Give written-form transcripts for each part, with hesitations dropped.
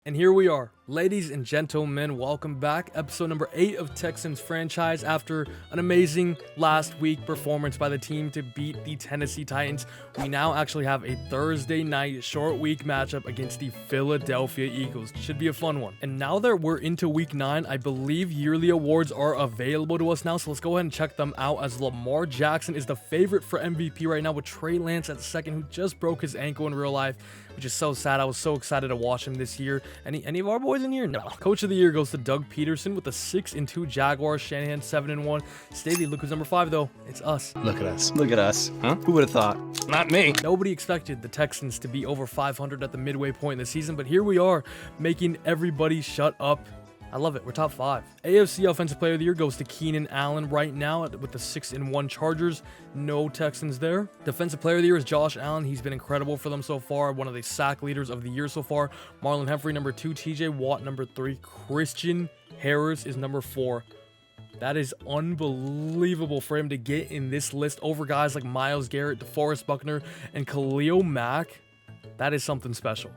And here we are, ladies and gentlemen, welcome back, episode number 8 of Texans Franchise. After an amazing last week performance by the team to beat the Tennessee Titans, we now actually have a Thursday night short week matchup against the Philadelphia Eagles. Should be a fun one. And now that we're into week 9, I believe yearly awards are available to us now, so let's go ahead and check them out, as Lamar Jackson is the favorite for MVP right now, with Trey Lance at the second, who just broke his ankle in real life, which is so sad. I was so excited to watch him this year. Any of our boys in here? No. Coach of the year goes to Doug Peterson with the 6-2 Jaguars. Shanahan 7-1. Staley, look who's number 5 though. It's us. Look at us. Look at us. Huh? Who would have thought? Not me. Nobody expected the Texans to be over 500 at the midway point in the season, but here we are, making everybody shut up. I love it. We're top 5. AFC Offensive Player of the Year goes to Keenan Allen right now with the 6-1 Chargers. No Texans there. Defensive Player of the Year is Josh Allen. He's been incredible for them so far. One of the sack leaders of the year so far. Marlon Humphrey, number 2. TJ Watt, number 3. Christian Harris is number 4. That is unbelievable for him to get in this list over guys like Myles Garrett, DeForest Buckner, and Khalil Mack. That is something special.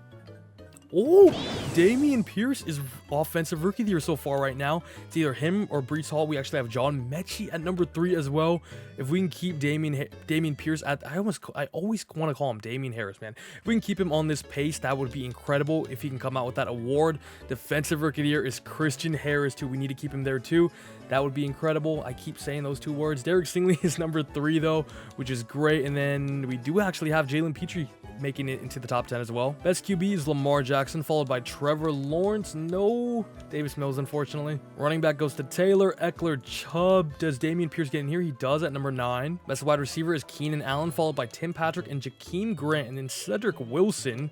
Oh, Dameon Pierce is Offensive Rookie of the Year so far right now. It's either him or Breece Hall. We actually have John Metchie at number 3 as well. If we can keep Dameon Pierce at, I always want to call him Damien Harris, man. If we can keep him on this pace, that would be incredible if he can come out with that award. Defensive Rookie of the Year is Christian Harris too. We need to keep him there too. That would be incredible. I keep saying those 2 words. Derek Stingley is number 3 though, which is great. And then we do actually have Jalen Petrie making it into the top 10 as well. Best QB is Lamar Jackson, followed by Trevor Lawrence. No Davis Mills, unfortunately. Running back goes to Taylor, Eckler, Chubb. Does Dameon Pierce get in here? He does at number 9. Best wide receiver is Keenan Allen, followed by Tim Patrick and Jakeem Grant, and then Cedric Wilson.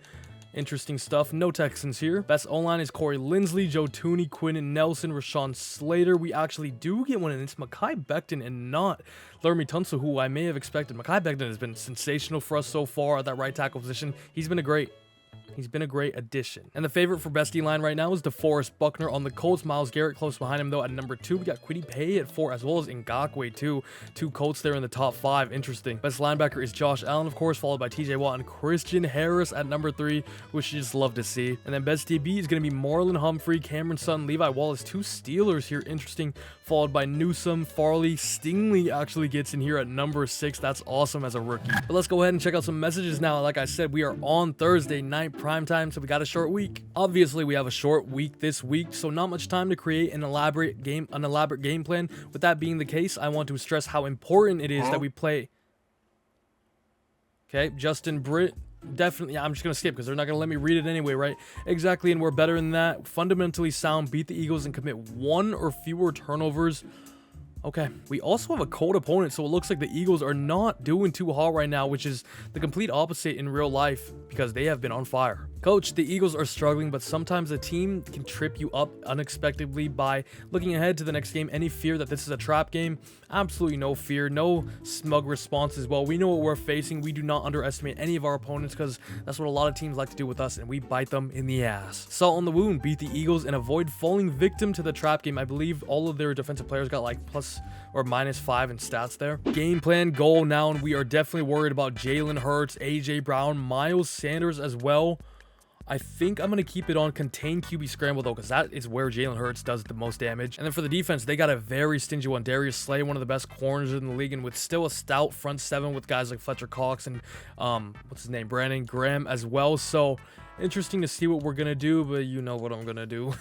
Interesting stuff. No Texans here. Best O-line is Corey Linsley, Joe Tooney, Quentin Nelson, Rashawn Slater. We actually do get one, and it's Mekhi Becton and not Laremy Tunsil, who I may have expected. Mekhi Becton has been sensational for us so far at that right tackle position. He's been a great addition. And the favorite for best D-line right now is DeForest Buckner on the Colts. Myles Garrett close behind him though at number 2. We got Kwity Paye at 4, as well as Ngakoue too. 2 Colts there in the top 5. Interesting. Best linebacker is Josh Allen, of course, followed by TJ Watt and Christian Harris at number 3, which you just love to see. And then best DB is going to be Marlon Humphrey, Cameron Sutton, Levi Wallace. 2 Steelers here. Interesting. Followed by Newsome, Farley. Stingley actually gets in here at number 6. That's awesome as a rookie. But let's go ahead and check out some messages now. Like I said, we are on Thursday night prime time, so we got a short week. Obviously, we have a short week this week, so not much time to create an elaborate game plan. With that being the case, I want to stress how important it is that we play. Okay, Justin Britt. Definitely, I'm just going to skip because they're not going to let me read it anyway, right? Exactly, and we're better than that. Fundamentally sound, beat the Eagles and commit 1 or fewer turnovers. Okay, we also have a cold opponent, so it looks like the Eagles are not doing too hot right now, which is the complete opposite in real life because they have been on fire. Coach, the Eagles are struggling, but sometimes a team can trip you up unexpectedly by looking ahead to the next game. Any fear that this is a trap game? Absolutely no fear, no smug response as well. We know what we're facing. We do not underestimate any of our opponents because that's what a lot of teams like to do with us, and we bite them in the ass. Salt on the wound, beat the Eagles and avoid falling victim to the trap game. I believe all of their defensive players got like plus or minus 5 in stats there. Game plan goal now, and we are definitely worried about Jalen Hurts, AJ Brown, Miles Sanders as well. I think I'm going to keep it on contain QB scramble though, because that is where Jalen Hurts does the most damage. And then for the defense, they got a very stingy one. Darius Slay, one of the best corners in the league, and with still a stout front 7 with guys like Fletcher Cox and what's his name, Brandon Graham as well. So interesting to see what we're going to do, but you know what I'm going to do.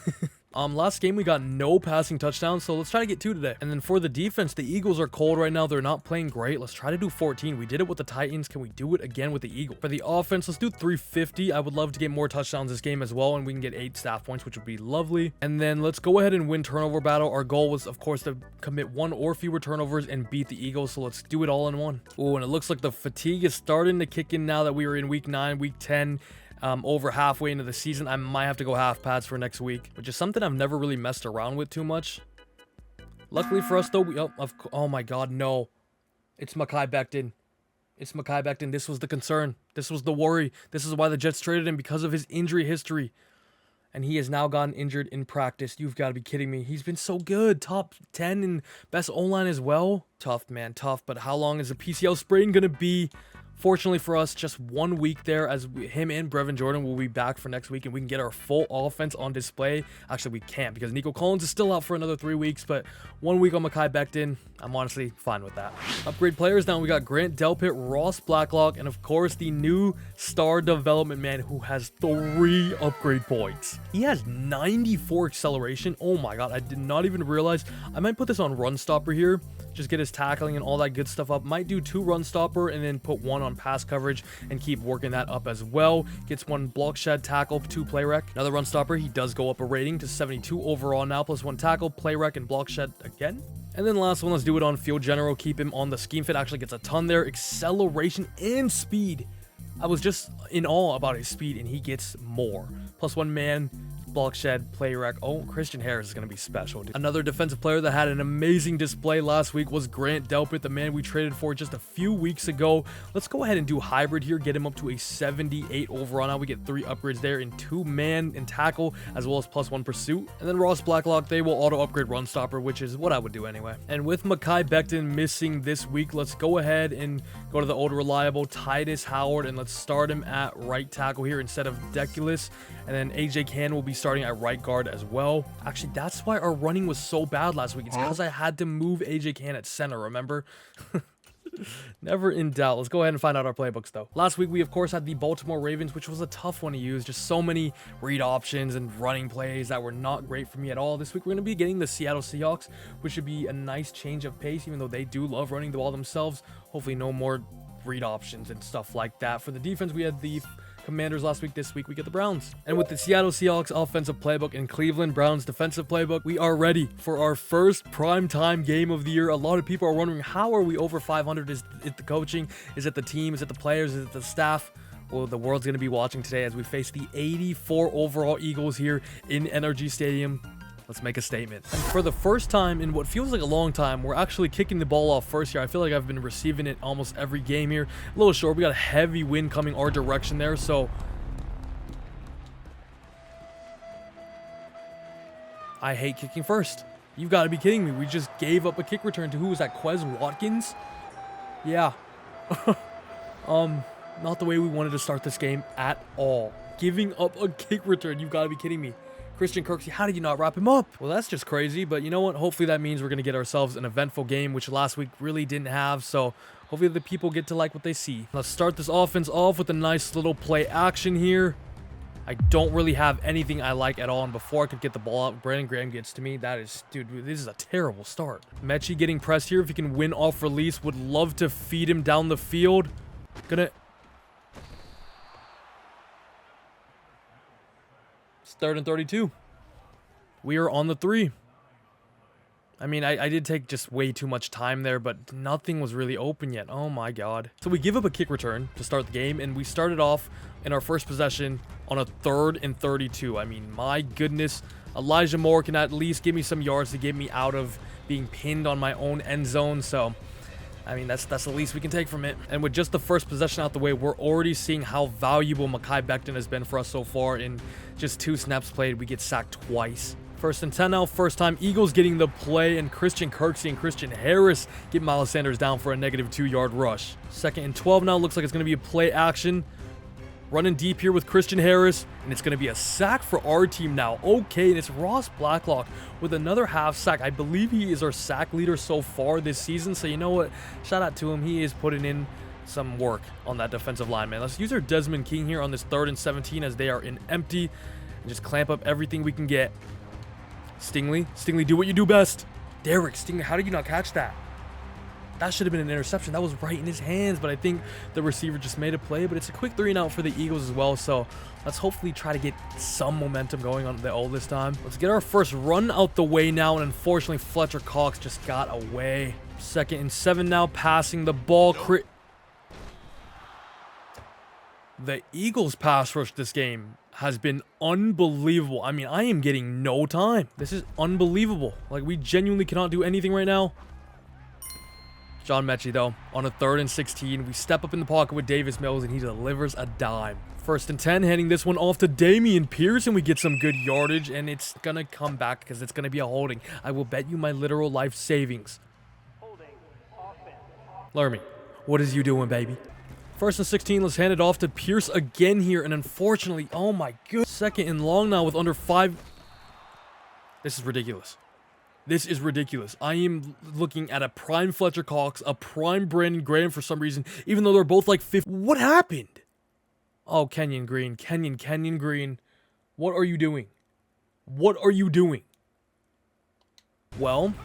Last game we got no passing touchdowns, so let's try to get 2 today. And then for the defense, the Eagles are cold right now. They're not playing great. Let's try to do 14. We did it with the Titans. Can we do it again with the Eagles? For the offense, let's do 350. I would love to get more touchdowns this game as well, and we can get 8 staff points, which would be lovely. And then let's go ahead and win turnover battle. Our goal was, of course, to commit 1 or fewer turnovers and beat the Eagles, so let's do it all in one. Oh, and it looks like the fatigue is starting to kick in now that we are in week 9, week 10. Over halfway into the season. I might have to go half pads for next week, which is something I've never really messed around with too much. Luckily for us though, oh my god, no. It's Mekhi Becton. It's Mekhi Becton. This was the concern. This was the worry. This is why the Jets traded him, because of his injury history. And he has now gotten injured in practice. You've got to be kidding me. He's been so good. Top 10 in best O-line as well. Tough, man. Tough. But how long is the PCL sprain going to be Fortunately for us, just 1 week there, as him and Brevin Jordan will be back for next week, and we can get our full offense on display. Actually, we can't because Nico Collins is still out for another 3 weeks, but 1 week on Mekhi Becton, I'm honestly fine with that. Upgrade players now, we got Grant Delpit, Ross Blacklock, and of course the new star development man who has 3 upgrade points. He has 94 acceleration. Oh my god, I did not even realize. I might put this on run stopper here. Just get his tackling and all that good stuff up. Might do 2 run stopper and then put 1 on pass coverage and keep working that up as well. Gets 1 block shed, tackle, 2 play rec. Another run stopper, he does go up a rating to 72 overall now, plus 1 tackle, play rec, and block shed again. And then last one, let's do it on field general. Keep him on the scheme fit. Actually gets a ton there. Acceleration and speed. I was just in awe about his speed, and he gets more. Plus 1 man, block shed, play rec. Oh, Christian Harris is going to be special, dude. Another defensive player that had an amazing display last week was Grant Delpit, the man we traded for just a few weeks ago. Let's go ahead and do hybrid here, get him up to a 78 overall. Now we get 3 upgrades there in 2 man and tackle, as well as plus 1 pursuit. And then Ross Blacklock, they will auto upgrade run stopper, which is what I would do anyway. And with Mekhi Becton missing this week, let's go ahead and go to the old reliable Titus Howard, and let's start him at right tackle here instead of Deculus. And then AJ Cann will be starting at right guard as well. Actually, that's why our running was so bad last week. It's because I had to move AJ Cann at center, remember? Never in doubt. Let's go ahead and find out our playbooks, though. Last week, we, of course, had the Baltimore Ravens, which was a tough one to use. Just so many read options and running plays that were not great for me at all. This week, we're going to be getting the Seattle Seahawks, which should be a nice change of pace, even though they do love running the ball themselves. Hopefully, no more read options and stuff like that. For the defense, we had the Commanders last week. This week we get the Browns. And with the Seattle Seahawks offensive playbook and Cleveland Browns defensive playbook, we are ready for our first primetime game of the year. A lot of people are wondering, how are we over 500? Is it the coaching? Is it the team? Is it the players? Is it the staff? Well, the world's going to be watching today as we face the 84 overall Eagles here in NRG Stadium. Let's make a statement. And for the first time in what feels like a long time, we're actually kicking the ball off first here. I feel like I've been receiving it almost every game here. A little short. We got a heavy wind coming our direction there, so I hate kicking first. You've got to be kidding me. We just gave up a kick return to, who was that, Quez Watkins? Yeah. Not the way we wanted to start this game at all. Giving up a kick return. You've got to be kidding me. Christian Kirksey, how did you not wrap him up? Well, that's just crazy, but you know what? Hopefully that means we're going to get ourselves an eventful game, which last week really didn't have, so hopefully the people get to like what they see. Let's start this offense off with a nice little play action here. I don't really have anything I like at all, and before I could get the ball out, Brandon Graham gets to me. That is, dude, this is a terrible start. Metchie getting pressed here. If he can win off release, would love to feed him down the field. It's 3rd and 32. We are on the 3. I mean, I did take just way too much time there, but nothing was really open yet. Oh my god. So we give up a kick return to start the game, and we started off in our first possession on a 3rd and 32. I mean, my goodness. Elijah Moore can at least give me some yards to get me out of being pinned on my own end zone, so I mean, that's the least we can take from it. And with just the first possession out the way, we're already seeing how valuable Mekhi Becton has been for us so far. In just 2 snaps played, we get sacked twice. 1st and 10 now, first time Eagles getting the play, and Christian Kirksey and Christian Harris get Miles Sanders down for a negative 2-yard rush. 2nd and 12 now, looks like it's going to be a play action. Running deep here with Christian Harris, and it's going to be a sack for our team now. Okay, and it's Ross Blacklock with another half sack. I believe he is our sack leader so far this season, so you know what? Shout out to him. He is putting in some work on that defensive line, man. Let's use our Desmond King here on this 3rd and 17 as they are in empty, and just clamp up everything we can get. Stingley, do what you do best. Derek, Stingley, how did you not catch that? That should have been an interception. That was right in his hands, but I think the receiver just made a play. But it's a quick 3 and out for the Eagles as well, so let's hopefully try to get some momentum going on the O this time. Let's get our first run out the way now, and unfortunately Fletcher Cox just got away. 2nd and 7 now, passing the ball. The Eagles pass rush this game has been unbelievable. I mean, I am getting no time. This is unbelievable. Like, we genuinely cannot do anything right now. John Metchie, though, on a 3rd and 16. We step up in the pocket with Davis Mills, and he delivers a dime. 1st and 10, handing this one off to Dameon Pierce, and we get some good yardage, and it's going to come back because it's going to be a holding. I will bet you my literal life savings. Lermy, what is you doing, baby? First and 16, let's hand it off to Pierce again here. And unfortunately, oh my god. Second and long now with under 5. This is ridiculous. This is ridiculous. I am looking at a prime Fletcher Cox, a prime Brandon Graham for some reason, even though they're both like 50. What happened? Oh, Kenyon Green. Kenyon Green. What are you doing? What are you doing? Well,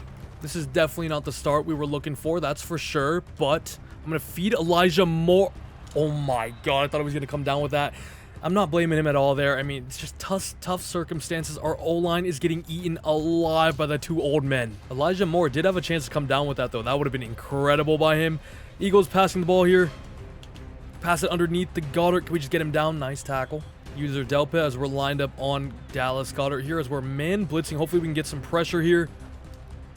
this is definitely not the start we were looking for, that's for sure. But I'm going to feed Elijah Moore. Oh my god, I thought he was going to come down with that. I'm not blaming him at all there. I mean, it's just tough circumstances. Our O-line is getting eaten alive by the two old men. Elijah Moore did have a chance to come down with that, though. That would have been incredible by him. Eagles passing the ball here. Pass it underneath the Goddard. Can we just get him down? Nice tackle. User Delpa as we're lined up on Dallas. Goddard here as we're man blitzing. Hopefully we can get some pressure here.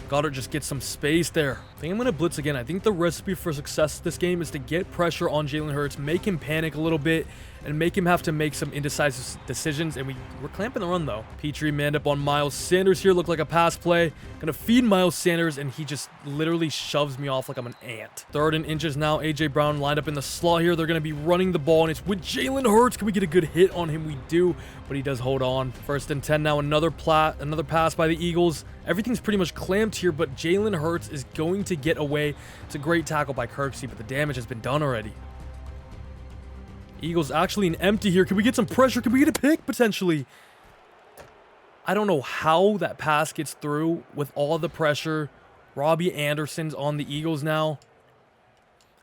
Goddard just gets some space there. I think I'm going to blitz again. I think the recipe for success this game is to get pressure on Jalen Hurts, make him panic a little bit, and make him have to make some indecisive decisions. And we're clamping the run, though. Petrie manned up on Miles Sanders here. Looked like a pass play. Gonna feed Miles Sanders, and he just literally shoves me off like I'm an ant. 3rd and inches now. A.J. Brown lined up in the slot here. They're going to be running the ball, and it's with Jalen Hurts. Can we get a good hit on him? We do, but he does hold on. 1st and 10 now. Another pass by the Eagles. Everything's pretty much clamped here, but Jalen Hurts is going to get away. It's a great tackle by Kirksey, but the damage has been done already. Eagles actually an empty here. Can we get some pressure? Can we get a pick, potentially? I don't know how that pass gets through with all the pressure. Robbie Anderson's on the Eagles now.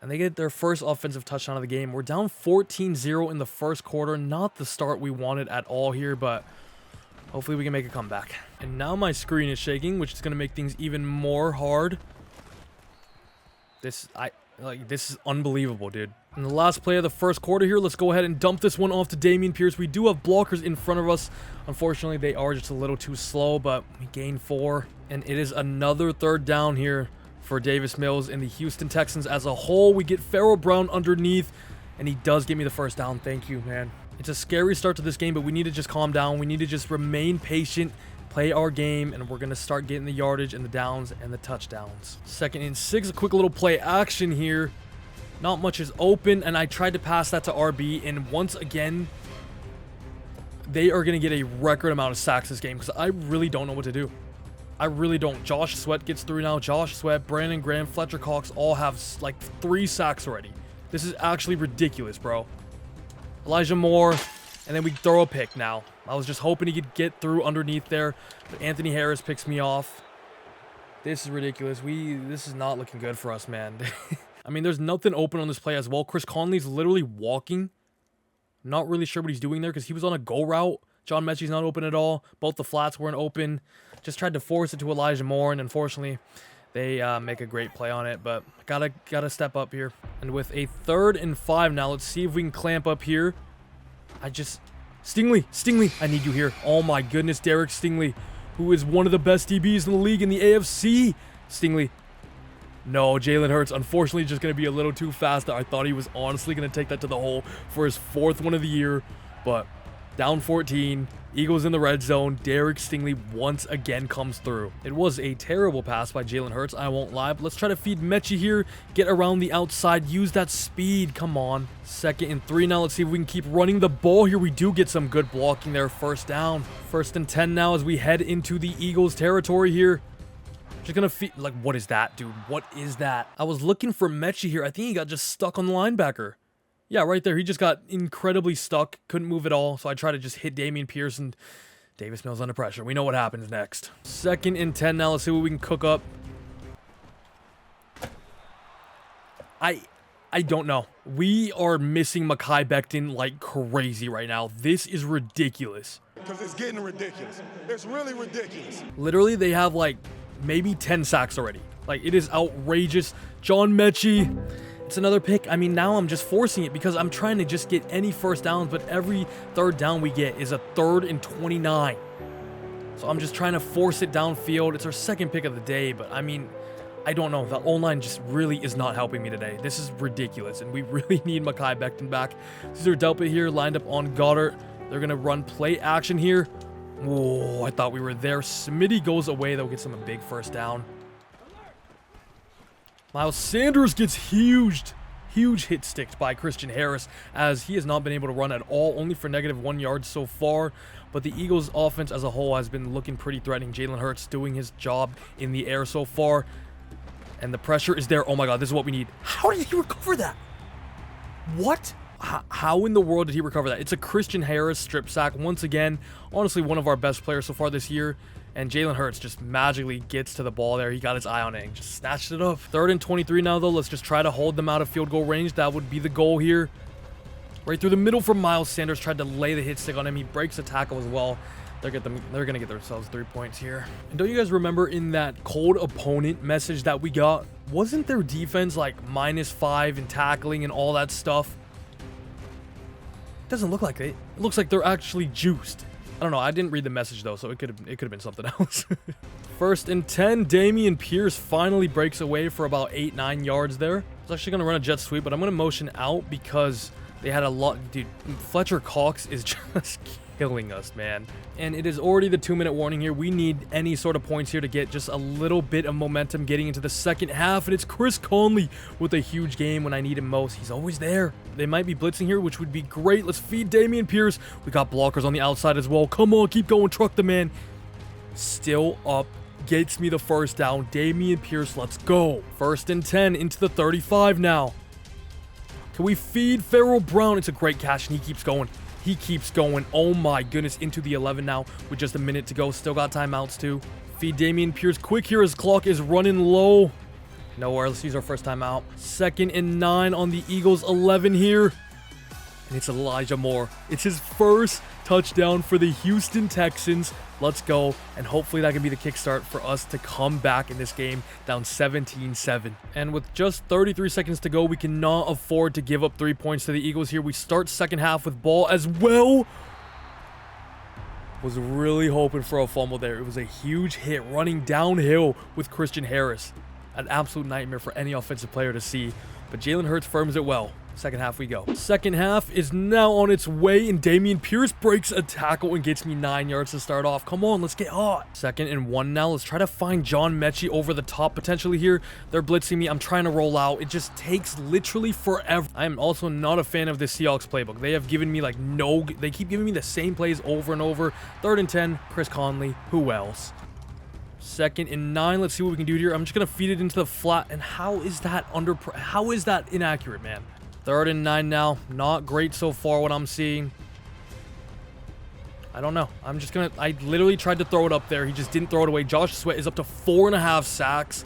And they get their first offensive touchdown of the game. We're down 14-0 in the first quarter. Not the start we wanted at all here, but hopefully we can make a comeback. And now my screen is shaking, which is going to make things even more hard. This is unbelievable, dude. In the last play of the first quarter here, let's go ahead and dump this one off to Dameon Pierce. We do have blockers in front of us. Unfortunately, they are just a little too slow, but we gain 4. And it is another 3rd down here for Davis Mills and the Houston Texans as a whole. We get Pharaoh Brown underneath, and he does give me the first down. Thank you, man. It's a scary start to this game, but we need to just calm down. We need to just remain patient, play our game, and we're going to start getting the yardage and the downs and the touchdowns. 2nd and 6, a quick little play action here. Not much is open, and I tried to pass that to RB, and once again, they are going to get a record amount of sacks this game because I really don't know what to do. I really don't. Josh Sweat gets through now. Josh Sweat, Brandon Graham, Fletcher Cox all have like 3 sacks already. This is actually ridiculous, bro. Elijah Moore, and then we throw a pick now. I was just hoping he could get through underneath there, but Anthony Harris picks me off. This is ridiculous. This is not looking good for us, man. I mean, there's nothing open on this play as well. Chris Conley's literally walking. Not really sure what he's doing there because he was on a go route. John Metchie's not open at all. Both the flats weren't open. Just tried to force it to Elijah Moore, and unfortunately, they make a great play on it. But gotta step up here. And with a 3rd and 5 now, let's see if we can clamp up here. Stingley, I need you here. Oh my goodness, Derek Stingley, who is one of the best DBs in the league in the AFC. Stingley. No, Jalen Hurts, unfortunately, just going to be a little too fast. I thought he was honestly going to take that to the hole for his 4th one of the year. But down 14, Eagles in the red zone. Derek Stingley once again comes through. It was a terrible pass by Jalen Hurts, I won't lie. But let's try to feed Metchie here. Get around the outside. Use that speed. Come on. 2nd and 3 now. Let's see if we can keep running the ball here. We do get some good blocking there. 1st down. 1st and 10 now as we head into the Eagles territory here. Just gonna feed, like, what is that, dude? What is that? I was looking for Metchie here. I think he got just stuck on the linebacker. Yeah, right there. He just got incredibly stuck. Couldn't move at all. So I tried to just hit Dameon Pierce, and Davis Mills under pressure. We know what happens next. 2nd and 10 now. Let's see what we can cook up. I don't know. We are missing Mekhi Becton like crazy right now. This is ridiculous. Because it's getting ridiculous. It's really ridiculous. Literally, they have like maybe 10 sacks already. Like, it is outrageous. John Metchie. It's another pick. I mean, now I'm just forcing it because I'm trying to just get any 1st downs, but every 3rd down we get is a 3rd and 29. So I'm just trying to force it downfield. It's our 2nd pick of the day, but I mean, I don't know. The O-line just really is not helping me today. This is ridiculous, and we really need Mekhi Becton back. Caesar Delpa here lined up on Goddard. They're going to run play action here. Whoa, I thought we were there. Smitty goes away, though, gets him a big 1st down. Miles Sanders gets huged. huge hit sticked by Christian Harris, as he has not been able to run at all, only for -1 yard so far. But the Eagles offense as a whole has been looking pretty threatening. Jalen Hurts doing his job in the air so far. And the pressure is there. Oh my God, this is what we need. How did he recover that? What? How in the world did he recover that? It's a Christian Harris strip sack. Once again, honestly, one of our best players so far this year. And Jalen Hurts just magically gets to the ball there. He got his eye on it and just snatched it up. 3rd and 23 now, though. Let's just try to hold them out of field goal range. That would be the goal here. Right through the middle for Miles Sanders. Tried to lay the hit stick on him. He breaks a tackle as well. They're going to get themselves 3 points here. And don't you guys remember in that cold opponent message that we got? Wasn't their defense like -5 in tackling and all that stuff? Doesn't look like it. It looks like they're actually juiced. I don't know. I didn't read the message though, so it could have been something else. 1st and 10. Dameon Pierce finally breaks away for about 8-9 yards there. I was actually going to run a jet sweep, but I'm going to motion out because they had a lot. Dude, Fletcher Cox is just killing us, man. And it is already the 2-minute warning here. We need any sort of points here to get just a little bit of momentum getting into the second half. And it's Chris Conley with a huge game when I need him most. He's always there. They might be blitzing here, which would be great. Let's feed Dameon Pierce. We got blockers on the outside as well. Come on, keep going. Truck the man. Still up. Gets me the first down. Dameon Pierce, let's go. 1st and 10 into the 35 now. Can we feed Farrell Brown? It's a great catch, and he keeps going. He keeps going. Oh my goodness, into the 11 now with just a minute to go. Still got timeouts too. Feed Dameon Pierce quick here. His clock is running low. Nowhere. Let's use our first timeout. 2nd and 9 on the Eagles 11 here. And it's Elijah Moore. It's his first touchdown for the Houston Texans. Let's go. And hopefully that can be the kickstart for us to come back in this game down 17-7. And with just 33 seconds to go, we cannot afford to give up 3 points to the Eagles here. We start second half with ball as well. Was really hoping for a fumble there. It was a huge hit running downhill with Christian Harris. An absolute nightmare for any offensive player to see. But Jalen Hurts firms it well. Second half we go. Second half is now on its way, and Dameon Pierce breaks a tackle and gets me 9 yards to start off. Come on, let's get hot. 2nd and 1 now. Let's try to find John Metchie over the top potentially here. They're blitzing me. I'm trying to roll out. It just takes literally forever. I am also not a fan of the Seahawks playbook. They have given me like they keep giving me the same plays over and over. 3rd and 10, Chris Conley. Who else? 2nd and 9. Let's see what we can do here. I'm just going to feed it into the flat. And how is that how is that inaccurate, man? 3rd and 9 now. Not great so far what I'm seeing. I don't know. I literally tried to throw it up there. He just didn't throw it away. Josh Sweat is up to 4.5 sacks.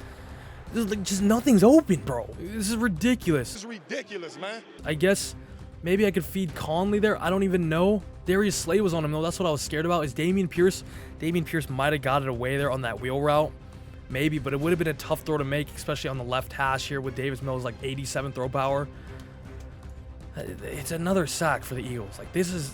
This is like just nothing's open, bro. This is ridiculous. This is ridiculous, man. I guess maybe I could feed Conley there. I don't even know. Darius Slay was on him though. That's what I was scared about. Is Dameon Pierce. Dameon Pierce might have got it away there on that wheel route. Maybe, but it would have been a tough throw to make, especially on the left hash here with Davis Mills like 87 throw power. It's another sack for the Eagles. Like, this is...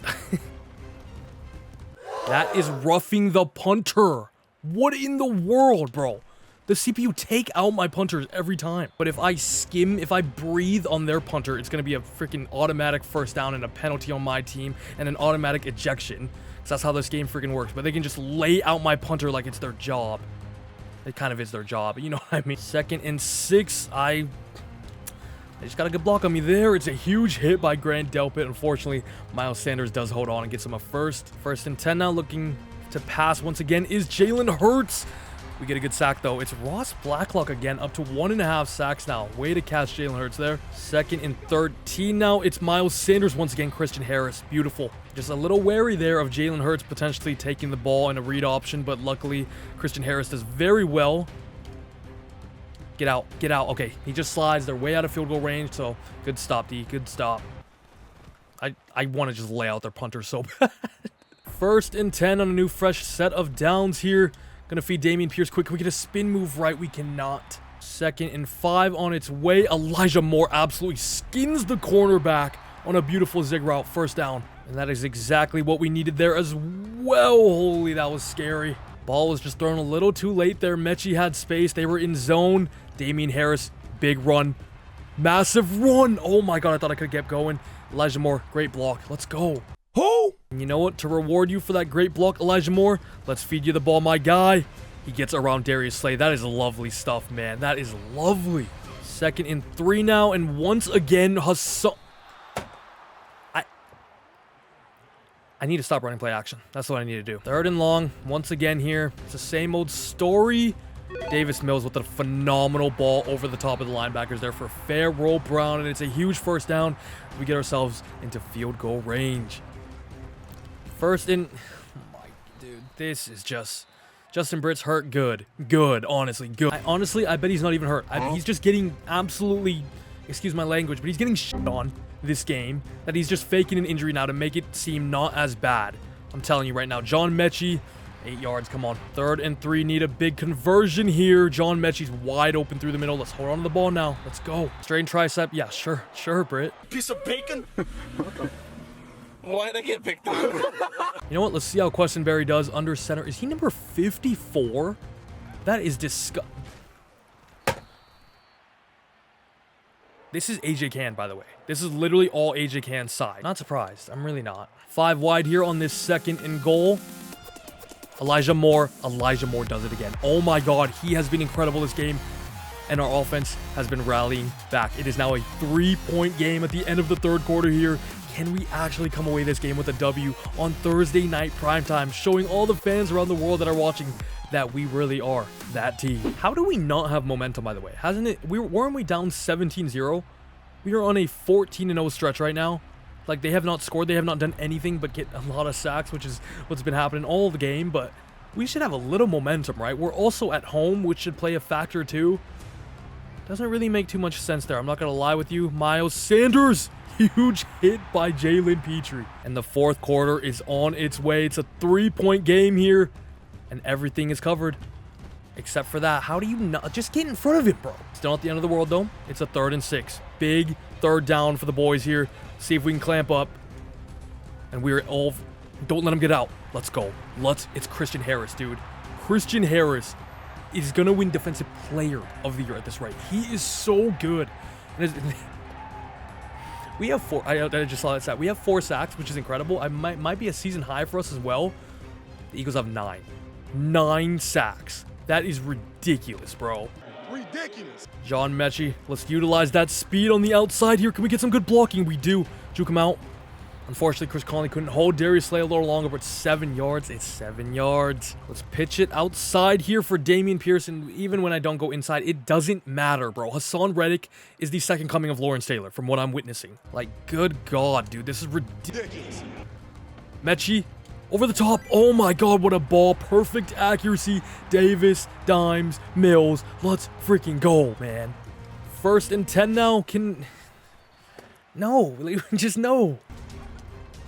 That is roughing the punter. What in the world, bro? The CPU take out my punters every time. But if I breathe on their punter, it's going to be a freaking automatic first down and a penalty on my team and an automatic ejection. Because that's how this game freaking works. But they can just lay out my punter like it's their job. It kind of is their job. You know what I mean? 2nd and 6. They just got a good block on me there. It's a huge hit by Grant Delpit. Unfortunately, Miles Sanders does hold on and gets him a first. 1st and 10 now. Looking to pass once again is Jalen Hurts. We get a good sack, though. It's Ross Blacklock again, up to 1.5 sacks now. Way to catch Jalen Hurts there. 2nd and 13 now. It's Miles Sanders once again. Christian Harris. Beautiful. Just a little wary there of Jalen Hurts potentially taking the ball in a read option, but luckily Christian Harris does very well. Get out. Get out. Okay, he just slides. They're way out of field goal range, so good stop, D. Good stop. I want to just lay out their punter so bad. 1st and 10 on a new fresh set of downs here. Gonna feed Dameon Pierce quick. Can we get a spin move right? We cannot. 2nd and 5 on its way. Elijah Moore absolutely skins the cornerback on a beautiful zig route. First down. And that is exactly what we needed there as well. Holy, that was scary. Ball was just thrown a little too late there. Metchie had space. They were in zone. Dameon Harris, big run. Massive run. Oh my God, I thought I could have kept going. Elijah Moore, great block. Let's go. Who? And you know what? To reward you for that great block, Elijah Moore, let's feed you the ball, my guy. He gets around Darius Slay. That is lovely stuff, man. That is lovely. 2nd and 3 now, and once again, Hassan... I need to stop running play action. That's what I need to do. 3rd and long, once again here. It's the same old story. Davis Mills with a phenomenal ball over the top of the linebackers there for a fair roll Brown, and it's a huge first down. We get ourselves into field goal range. 1st and... Oh my, dude, this is just... Justin Britt's hurt good. Good, honestly, good. I bet he's not even hurt. He's just getting absolutely... Excuse my language, but he's getting shit on this game, that he's just faking an injury now to make it seem not as bad. I'm telling you right now. John Metchie, 8 yards, come on. 3rd and 3, need a big conversion here. John Metchie's wide open through the middle. Let's hold on to the ball now. Let's go. Straight tricep. Yeah, sure, Britt. Piece of bacon? Why'd I get picked up? You know what? Let's see how Questenberry does under center. Is he number 54? That is disgusting. This is AJ Cann, by the way. This is literally all AJ Cann's side. Not surprised. I'm really not. 5 wide here on this 2nd and goal. Elijah Moore does it again. Oh my God, he has been incredible this game, and our offense has been rallying back. It is now a 3-point game at the end of the 3rd quarter here. Can we actually come away this game with a W on Thursday night primetime, showing all the fans around the world that are watching that we really are that team? How do we not have momentum, by the way? Hasn't it? Weren't we down 17-0? We are on a 14-0 stretch right now. Like, they have not scored. They have not done anything but get a lot of sacks, which is what's been happening all the game. But we should have a little momentum, right? We're also at home, which should play a factor too. Doesn't really make too much sense there. I'm not going to lie with you. Miles Sanders, huge hit by Jalen Petrie. And the 4th quarter is on its way. It's a 3-point game here, and everything is covered. Except for that. How do you not just get in front of him, bro? Still not the end of the world, though. It's a 3rd and 6. Big 3rd down for the boys here. See if we can clamp up. And we're all... Don't let him get out. Let's go. It's Christian Harris, dude. Christian Harris is going to win Defensive Player of the Year at this rate. He is so good. And we have 4... I just saw that stat. We have 4 sacks, which is incredible. I might be a season high for us as well. The Eagles have 9. 9 sacks. That is ridiculous, bro. Ridiculous. John Metchie, let's utilize that speed on the outside here. Can we get some good blocking? We do. Juke him out. Unfortunately, Chris Conley couldn't hold Darius Slay a little longer, but 7 yards. It's 7 yards. Let's pitch it outside here for Dameon Pierce, and even when I don't go inside, it doesn't matter, bro. Hassan Reddick is the 2nd coming of Lawrence Taylor, from what I'm witnessing. Like, good God, dude. This is ridiculous. Metchie. Over the top. Oh my God, what a ball. Perfect accuracy. Davis, Dimes, Mills. Let's freaking go, man. 1st and 10 now. No. Just no.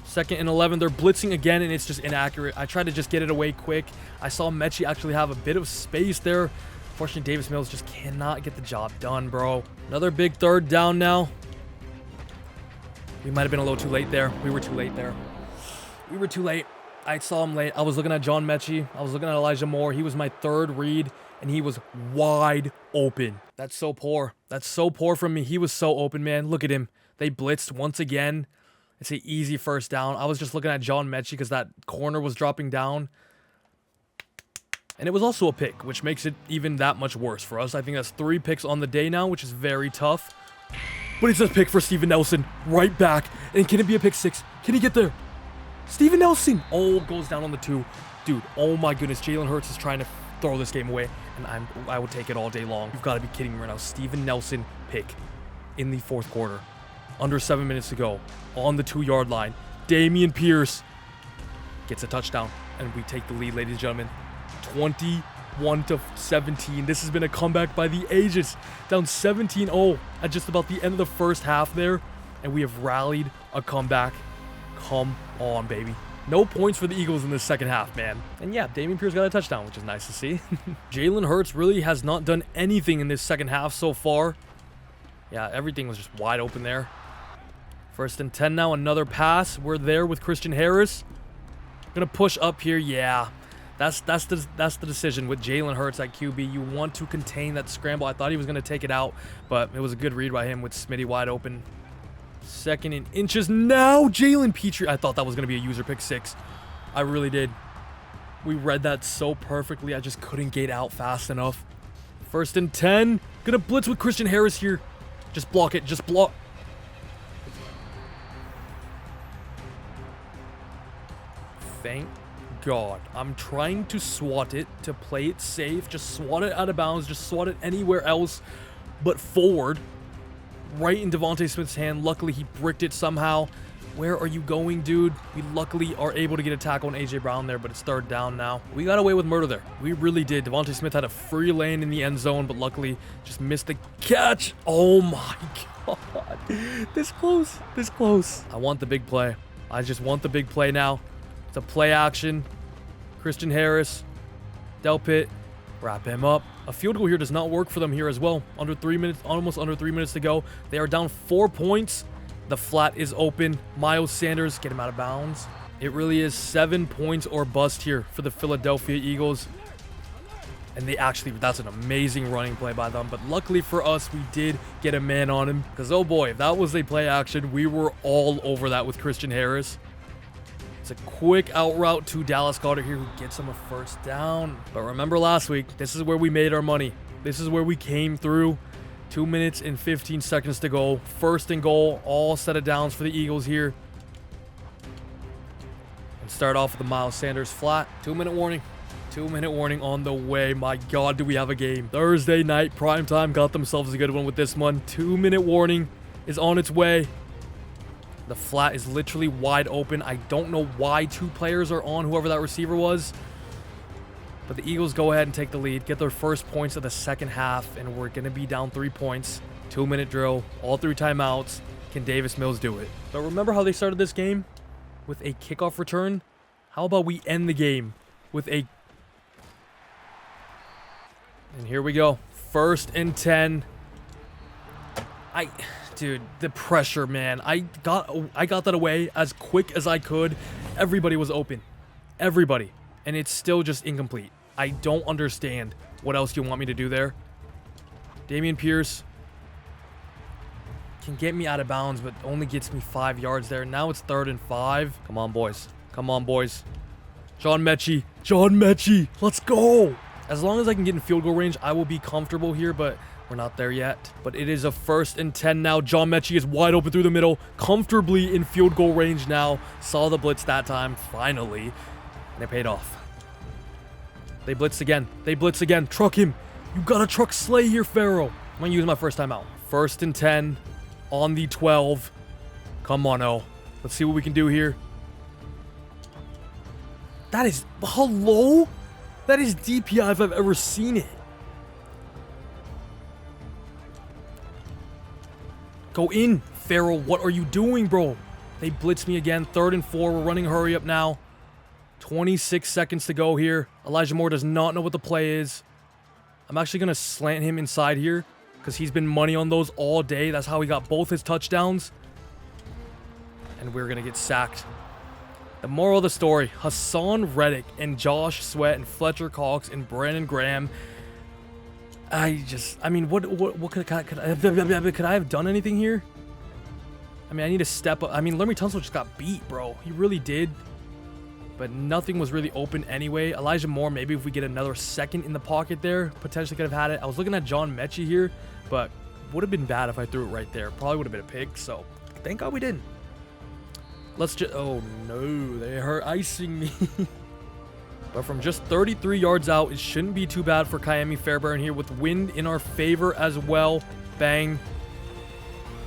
2nd and 11. They're blitzing again, and it's just inaccurate. I tried to just get it away quick. I saw Metchie actually have a bit of space there. Unfortunately, Davis Mills just cannot get the job done, bro. Another big 3rd down now. We might have been a little too late there. We were too late there. We were too late. I saw him late. I was looking at John Metchie. I was looking at Elijah Moore. He was my 3rd read, and he was wide open. That's so poor. That's so poor from me. He was so open, man. Look at him. They blitzed once again. It's an easy 1st down. I was just looking at John Metchie because that corner was dropping down. And it was also a pick, which makes it even that much worse for us. I think that's 3 picks on the day now, which is very tough. But it's a pick for Steven Nelson. Right back. And can it be a pick 6? Can he get there? Steven Nelson. Oh, goes down on the 2. Dude, oh my goodness. Jalen Hurts is trying to throw this game away, and I would take it all day long. You've got to be kidding me right now. Steven Nelson pick in the 4th quarter. Under 7 minutes to go. On the 2-yard line. Dameon Pierce gets a touchdown, and we take the lead, ladies and gentlemen. 21-17. This has been a comeback by the Ages. Down 17-0 at just about the end of the 1st half there, and we have rallied a comeback. Come on, baby. No points for the Eagles in the 2nd half, man. And yeah, Dameon Pierce got a touchdown, which is nice to see. Jalen Hurts really has not done anything in this 2nd half so far. Yeah, everything was just wide open there. 1st and 10 now, another pass. We're there with Christian Harris. Gonna push up here. Yeah, that's the decision with Jalen Hurts at QB. You want to contain that scramble. I thought he was gonna take it out, but it was a good read by him with Smitty wide open. 2nd and inches now. Jalen Petrie. I thought that was gonna be a user pick 6. I really did. We read that so perfectly. I just couldn't get out fast enough. First and 10. Gonna blitz with Christian Harris here. Just block it. Just block. Thank God. I'm trying to swat it to play it safe. Just swat it out of bounds. Just swat it anywhere else but forward. Right in Devontae Smith's hand. Luckily, he bricked it somehow. Where are you going, dude? We luckily are able to get a tackle on A.J. Brown there, but it's third down now. We got away with murder there. We really did. Devontae Smith had a free lane in the end zone, but luckily just missed the catch. Oh my God. This close. This close. I want the big play. I just want the big play now. It's a play action. Christian Harris. Del Pitt. Wrap him up. A field goal here does not work for them here as well. Under 3 minutes, almost under 3 minutes to go. They are down 4 points. The flat is open. Miles Sanders, get him out of bounds. It really is 7 points or bust here for the Philadelphia Eagles. And they actually, that's an amazing running play by them. But luckily for us, we did get a man on him. Because, oh boy, if that was a play action, we were all over that with Christian Harris. It's a quick out route to Dallas Goedert here, who gets him a first down. But remember last week, this is where we made our money. This is where we came through. 2 minutes and 15 seconds to go. First and goal. All set of downs for the Eagles here. And start off with the Miles Sanders flat. 2-minute warning. 2-minute warning on the way. My God, do we have a game. Thursday night primetime got themselves a good one with this one. 2-minute warning is on its way. The flat is literally wide open. I don't know why 2 players are on whoever that receiver was. But the Eagles go ahead and take the lead, get their first points of the second half, and we're going to be down 3 points. 2-minute drill, all 3 timeouts. Can Davis Mills do it? But remember how they started this game? With a kickoff return? How about we end the game with a... And here we go. First and 10. Dude, the pressure, man. I got that away as quick as I could. Everybody was open. Everybody. And it's still just incomplete. I don't understand what else you want me to do there. Dameon Pierce can get me out of bounds, but only gets me 5 yards there. Now it's 3rd and 5. Come on, boys. Come on, boys. John Metchie. John Metchie. Let's go. As long as I can get in field goal range, I will be comfortable here, but we're not there yet. But it is a 1st and 10 now. John Metchie is wide open through the middle. Comfortably in field goal range now. Saw the blitz that time, finally. And it paid off. They blitz again. They blitz again. Truck him. You gotta truck Slay here, Pharaoh. I'm gonna use my first time out. 1st and 10 on the 12. Come on, O. Let's see what we can do here. That is... Hello? That is DPI if I've ever seen it. Go in, Pharaoh. What are you doing, bro? They blitz me again. 3rd and 4. We're running hurry up now. 26 seconds to go here. Elijah Moore does not know what the play is. I'm actually going to slant him inside here because he's been money on those all day. That's how he got both his touchdowns. And we're going to get sacked. The moral of the story, Hassan Reddick and Josh Sweat and Fletcher Cox and Brandon Graham. I mean, what could I have done anything here? I mean, I need to step up. I mean, Laremy Tunsil just got beat, bro. He really did. But nothing was really open anyway. Elijah Moore, maybe if we get another second in the pocket there, potentially could have had it. I was looking at John Metchie here, but would have been bad if I threw it right there. Probably would have been a pick, so thank God we didn't. Let's just... Oh, no. They are icing me. But from just 33 yards out, it shouldn't be too bad for Ka'imi Fairbairn here with wind in our favor as well. Bang.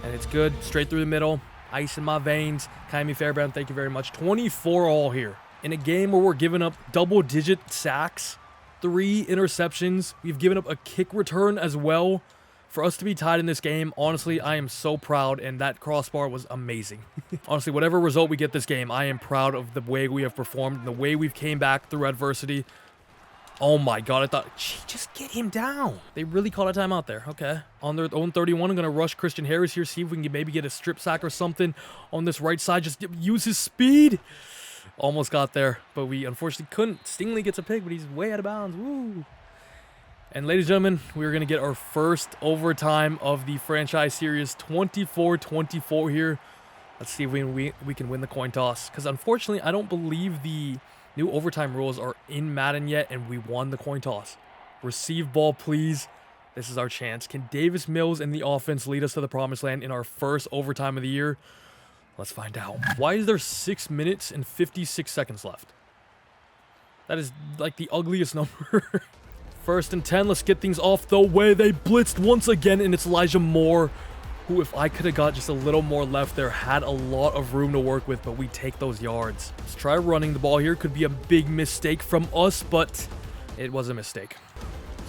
And it's good. Straight through the middle. Ice in my veins. Ka'imi Fairbairn, thank you very much. 24 all here. In a game where we're giving up double-digit sacks, 3 interceptions. We've given up a kick return as well. For us to be tied in this game, honestly, I am so proud, and that crossbar was amazing. Honestly, whatever result we get this game, I am proud of the way we have performed and the way we've came back through adversity. Oh my God, I thought, just get him down. They really called a timeout there. Okay. On their own 31, I'm going to rush Christian Harris here, see if we can maybe get a strip sack or something on this right side. Just use his speed. Almost got there, but we unfortunately couldn't. Stingley gets a pick, but he's way out of bounds. Woo. And ladies and gentlemen, we're going to get our first overtime of the franchise series, 24-24 here. Let's see if we can win the coin toss. Because unfortunately, I don't believe the new overtime rules are in Madden yet, and we won the coin toss. Receive ball, please. This is our chance. Can Davis Mills and the offense lead us to the promised land in our first overtime of the year? Let's find out. Why is there 6 minutes and 56 seconds left? That is like the ugliest number. 1st and 10. Let's get things off the way. They blitzed once again, and it's Elijah Moore, who, if I could have got just a little more left there, had a lot of room to work with, but we take those yards. Let's try running the ball here. Could be a big mistake from us, but it was a mistake.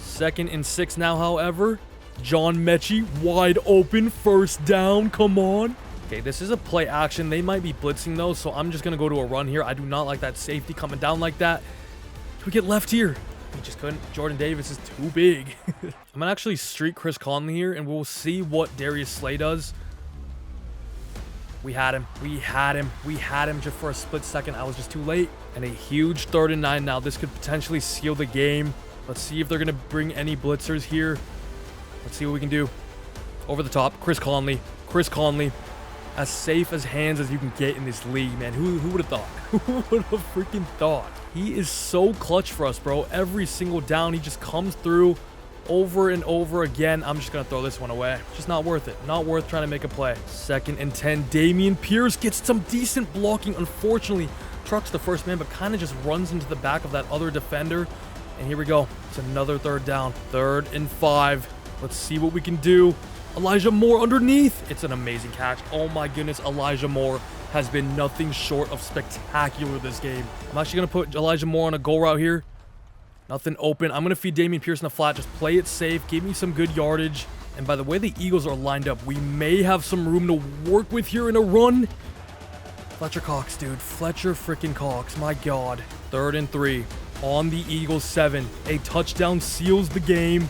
2nd and 6 now, however. John Metchie, wide open, 1st down. Come on. Okay, this is a play action. They might be blitzing, though, so I'm just going to go to a run here. I do not like that safety coming down like that. Can we get left here? We just couldn't. Jordan Davis is too big. I'm going to actually streak Chris Conley here, and we'll see what Darius Slay does. We had him. We had him. We had him just for a split second. I was just too late. And a huge 3rd and 9 now. This could potentially seal the game. Let's see if they're going to bring any blitzers here. Let's see what we can do. Over the top. Chris Conley. Chris Conley. As safe as hands as you can get in this league, man. Who would have thought? Who would have freaking thought? He is so clutch for us, bro. Every single down, he just comes through over and over again. I'm just going to throw this one away. Just not worth it. Not worth trying to make a play. 2nd and 10. Dameon Pierce gets some decent blocking. Unfortunately, trucks the first man, but kind of just runs into the back of that other defender. And here we go. It's another 3rd down. 3rd and 5. Let's see what we can do. Elijah Moore underneath. It's an amazing catch. Oh my goodness, Elijah Moore has been nothing short of spectacular this game. I'm actually going to put Elijah Moore on a goal route here. Nothing open. I'm going to feed Dameon Pierce in the flat. Just play it safe. Give me some good yardage. And by the way the Eagles are lined up, we may have some room to work with here in a run. Fletcher Cox, dude. Fletcher freaking Cox. My God. 3rd and 3. On the Eagles 7. A touchdown seals the game.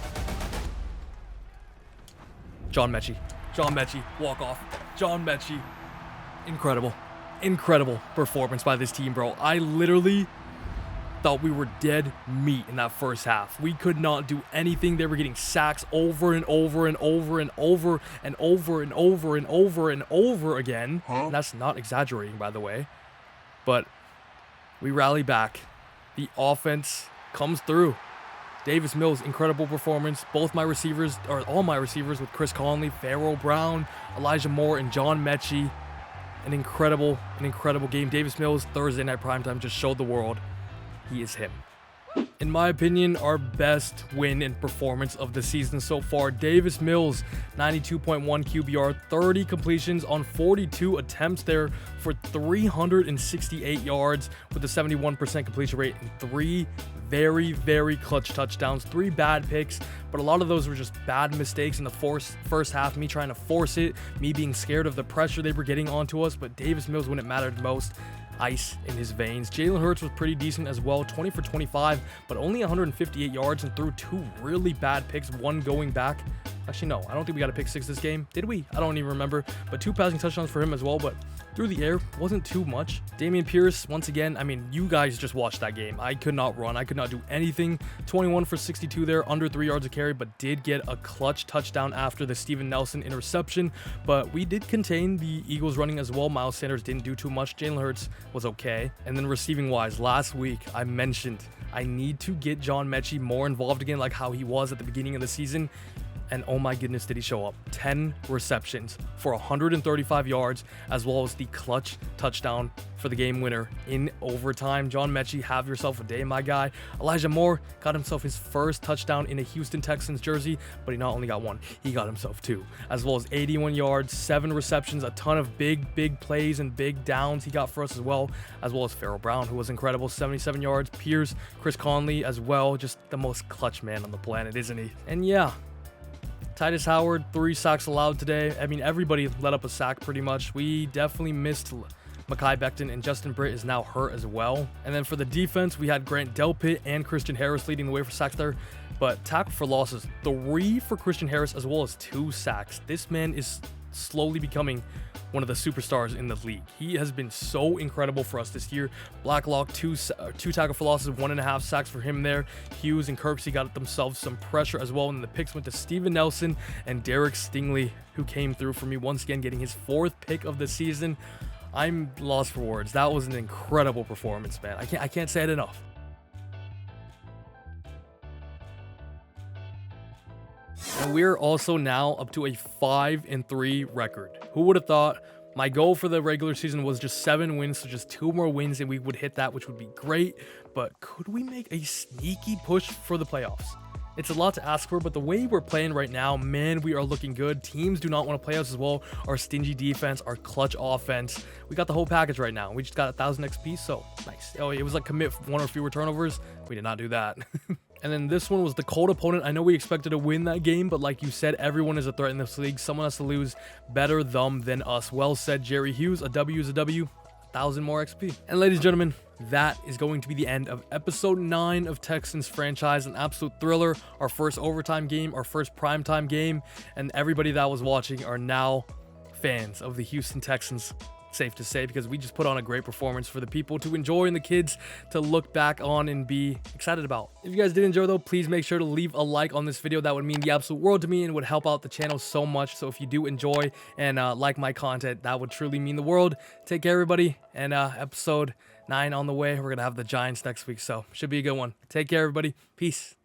John Metchie. John Metchie. Walk off. John Metchie. Incredible. Incredible performance by this team, bro. I literally thought we were dead meat in that first half. We could not do anything. They were getting sacks over and over and over and over and over and over and over and over again. And that's not exaggerating, by the way. But we rally back. The offense comes through. Davis Mills, incredible performance. Both my receivers, or all my receivers with Chris Conley, Pharaoh Brown, Elijah Moore, and John Metchie. An incredible game. Davis Mills, Thursday night primetime, just showed the world he is him. In my opinion, our best win and performance of the season so far. Davis Mills, 92.1 QBR, 30 completions on 42 attempts there for 368 yards with a 71% completion rate and 3 very clutch touchdowns, 3 bad picks, but a lot of those were just bad mistakes in the first half, me trying to force it, me being scared of the pressure they were getting onto us. But Davis Mills, when it mattered most, ice in his veins. Jalen Hurts was pretty decent as well, 20 for 25, but only 158 yards and threw 2 really bad picks, one going back. Actually, no, I don't think we got a pick 6 this game. Did we? I don't even remember. But 2 passing touchdowns for him as well, but through the air wasn't too much. Dameon Pierce, once again, I mean, you guys just watched that game. I could not run. I could not do anything. 21 for 62 there, under 3 yards of carry, but did get a clutch touchdown after the Steven Nelson interception. But we did contain the Eagles running as well. Miles Sanders didn't do too much. Jalen Hurts was okay. And then receiving wise, last week I mentioned I need to get John Metchie more involved again, like how he was at the beginning of the season. And oh my goodness, did he show up. 10 receptions for 135 yards, as well as the clutch touchdown for the game winner in overtime. John Metchie, have yourself a day, my guy. Elijah Moore got himself his first touchdown in a Houston Texans jersey, but he not only got 1, he got himself 2, as well as 81 yards, 7 receptions, a ton of big plays and big downs he got for us as well as Pharaoh Brown, who was incredible, 77 yards. Pierce, Chris Conley as well, just the most clutch man on the planet, isn't he? And yeah, Titus Howard, 3 sacks allowed today. I mean, everybody let up a sack pretty much. We definitely missed Mekhi Becton, and Justin Britt is now hurt as well. And then for the defense, we had Grant Delpit and Christian Harris leading the way for sacks there. But tackle for losses, 3 for Christian Harris as well as 2 sacks. This man is slowly becoming one of the superstars in the league. He has been so incredible for us this year. Blacklock, 2 tackle for losses, 1.5 sacks for him there. Hughes and Kirksey got themselves some pressure as well, and the picks went to Steven Nelson and Derek Stingley, who came through for me once again, getting his 4th pick of the season. I'm lost for words. That was an incredible performance, man. I can't say it enough. And we're also now up to a 5-3 record. Who would have thought? My goal for the regular season was just 7 wins, so just 2 more wins and we would hit that, which would be great. But could we make a sneaky push for the playoffs? It's a lot to ask for, but the way we're playing right now, man, we are looking good. Teams do not want to play us as well. Our stingy defense, our clutch offense. We got the whole package right now. We just got 1,000 XP, so nice. Oh, it was like commit 1 or fewer turnovers. We did not do that. And then this one was the cold opponent. I know we expected to win that game, but like you said, everyone is a threat in this league. Someone has to lose. Better them than us. Well said, Jerry Hughes. A W is a W. 1,000 more XP. And ladies and gentlemen, that is going to be the end of episode 9 of Texans Franchise. An absolute thriller. Our first overtime game, our first primetime game, and everybody that was watching are now fans of the Houston Texans. Safe to say, because we just put on a great performance for the people to enjoy and the kids to look back on and be excited about. If you guys did enjoy though, please make sure to leave a like on this video. That would mean the absolute world to me and would help out the channel so much. So if you do enjoy and like my content, that would truly mean the world. Take care, everybody, and episode 9 on the way. We're gonna have the Giants next week, so should be a good one. Take care, everybody. Peace.